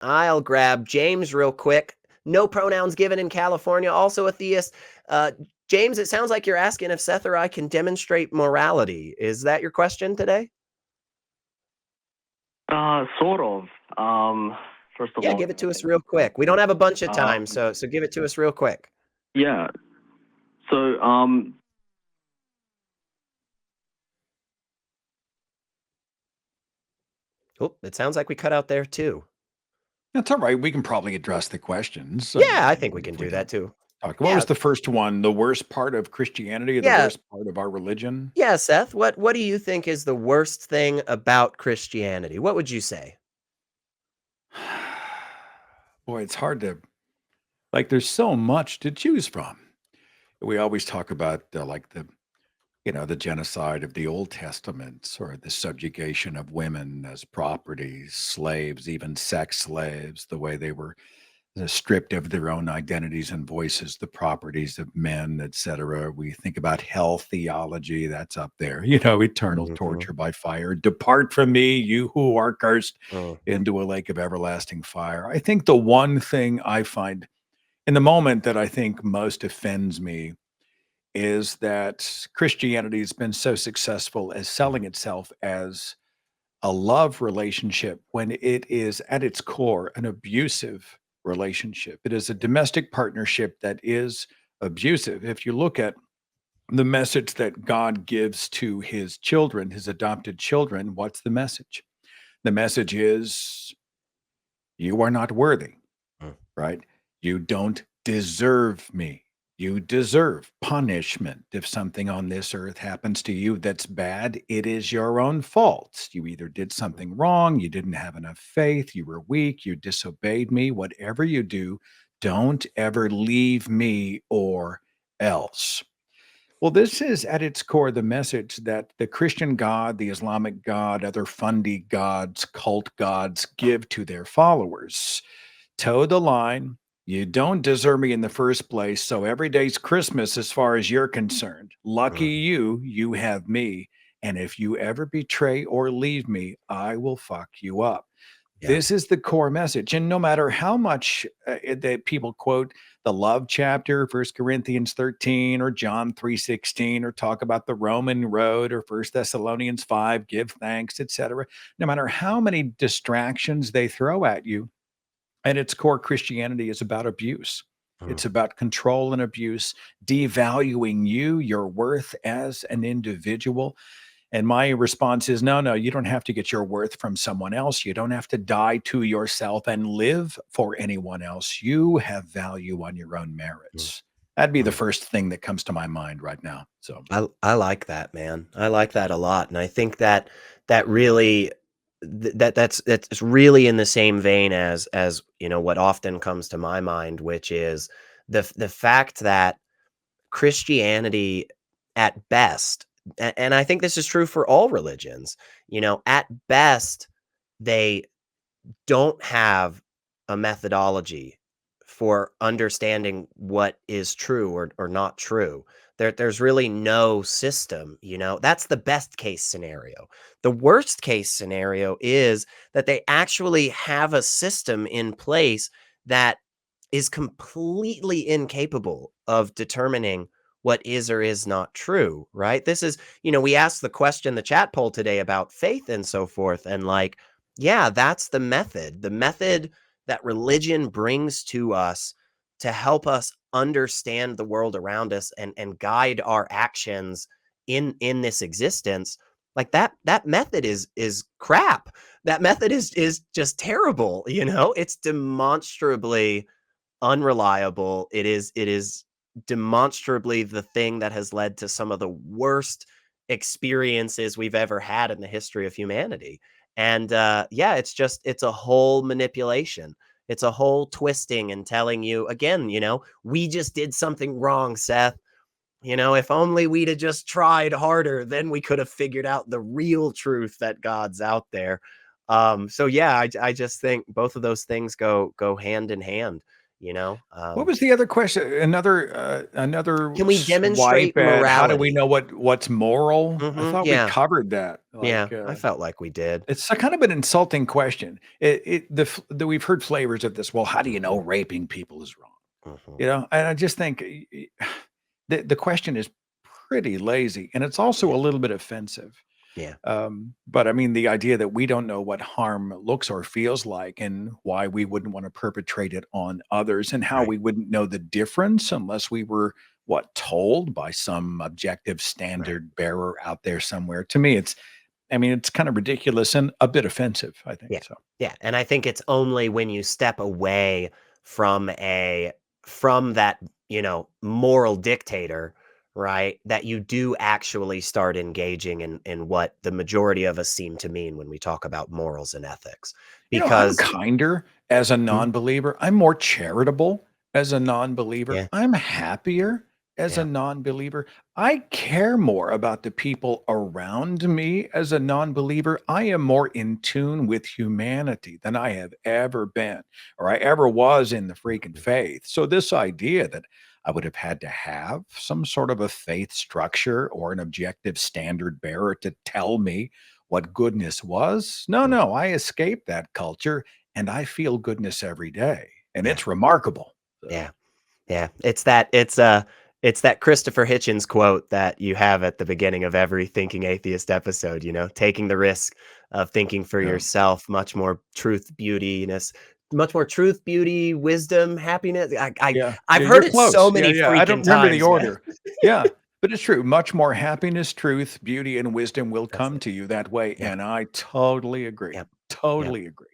I'll grab James real quick. No pronouns given in California, also a theist. James, it sounds like you're asking if Seth or I can demonstrate morality. Is that your question today? Sort of. First of Yeah, all, give it to us real quick. We don't have a bunch of time, um, so give it to us real quick. yeah. So, Oh, it sounds like we cut out there too. That's all right. We can probably address the questions. Yeah, I think we can if we do that too. talk. What Yeah, was the first one? The worst part of Christianity, or the yeah, worst part of our religion? yeah. Seth, what do you think is the worst thing about Christianity? What would you say? Boy, it's hard to like. There's so much to choose from. We always talk about like the genocide of the Old Testament, or the subjugation of women as property, slaves, even sex slaves, the way they were stripped of their own identities and voices, the properties of men, etc. We think about hell theology, that's up there, eternal Mhm. torture by fire. Depart from me, you who are cursed, Mm, into a lake of everlasting fire. I think the one thing I find in the moment that I think most offends me is that Christianity has been so successful as selling itself as a love relationship when it is at its core an abusive relationship. It is a domestic partnership that is abusive. If you look at the message that God gives to his children, his adopted children, what's the message? The message is you are not worthy, mm. right? You don't deserve me. You deserve punishment. If something on this earth happens to you that's bad, it is your own fault. You either did something wrong, you didn't have enough faith, you were weak, you disobeyed me. Whatever you do, don't ever leave me or else. Well, this is at its core the message that the Christian God, the Islamic God, other fundy gods, cult gods give to their followers. Toe the line. You don't deserve me in the first place. So every day's Christmas as far as you're concerned. Lucky Mm. you have me. And if you ever betray or leave me, I will fuck you up. Yeah. This is the core message. And no matter how much that people quote the love chapter, 1 Corinthians 13 or John 3:16, or talk about the Roman road or 1 Thessalonians 5, give thanks, etc. No matter how many distractions they throw at you, at its core, Christianity is about abuse. Mm. It's about control and abuse, devaluing you, your worth as an individual. And my response is no, no, you don't have to get your worth from someone else. You don't have to die to yourself and live for anyone else. You have value on your own Mm. merits. That'd be the Mm. first thing that comes to my mind right now. So, I like that, man. I like that a lot, and I think that that really that's really in the same vein as what often comes to my mind, which is the fact that Christianity, at best, and I think this is true for all religions, at best, they don't have a methodology for understanding what is true or not true. There's really no system, That's the best case scenario. The worst case scenario is that they actually have a system in place that is completely incapable of determining what is or is not true, right? This is, we asked the question, the chat poll today about faith and so forth. And like, yeah, that's the method. The method that religion brings to us to help us understand the world around us and guide our actions in this existence. Like that method is crap. That method is just terrible, It's demonstrably unreliable. It is demonstrably the thing that has led to some of the worst experiences we've ever had in the history of humanity. And yeah, it's a whole manipulation. It's a whole twisting and telling you again, we just did something wrong, Seth. If only we'd have just tried harder, then we could have figured out the real truth that God's out there. So yeah, I just think both of those things go hand in hand. you know? What was the other question? Another Can we swipe demonstrate at how do we morality? know what's moral? I thought we Yeah, covered that. yeah, I felt like we did. It's a kind of an insulting question. We've heard flavors of this. Well, how do you know raping people is wrong? Mhm. You know, and I just think the question is pretty lazy, and it's also a little bit offensive. Yeah, But I mean, the idea that we don't know what harm looks or feels like, and why we wouldn't want to perpetrate it on others, and how right. we wouldn't know the difference unless we were told by some objective Right. standard bearer out there somewhere. To me, I mean, it's kind of ridiculous and a bit offensive, I think. Yeah. So, Yeah, and I think it's only when you step away from a from that, moral dictator, right, that you do actually start engaging in what the majority of us seem to mean when we talk about morals and ethics. I'm Because kinder as a Mhm. non-believer. I'm more charitable as a non-believer. Yeah, I'm happier as a yeah, non-believer. I care more about the people around me as a non-believer. I am more in tune with humanity than I have ever been or I ever was in the freaking mhm, faith. So this idea that I would have had to have some sort of a faith structure or an objective standard bearer to tell me what goodness was. No, mm, no, I escaped that culture and I feel goodness every day. And yeah, it's remarkable. So, yeah. Yeah, it's that Christopher Hitchens quote that you have at the beginning of every Thinking Atheist episode, taking the risk of thinking for yeah. yourself, much more truth, beauty, wisdom, happiness. Yeah. I've Yeah, heard you're it so close. Yeah, many yeah. I freaking don't remember the times, man. order. Yeah. But it's true. Much more happiness, truth, beauty, and wisdom will That's come it. to you that way. Yeah, And I totally agree. yeah, yeah. Totally agree.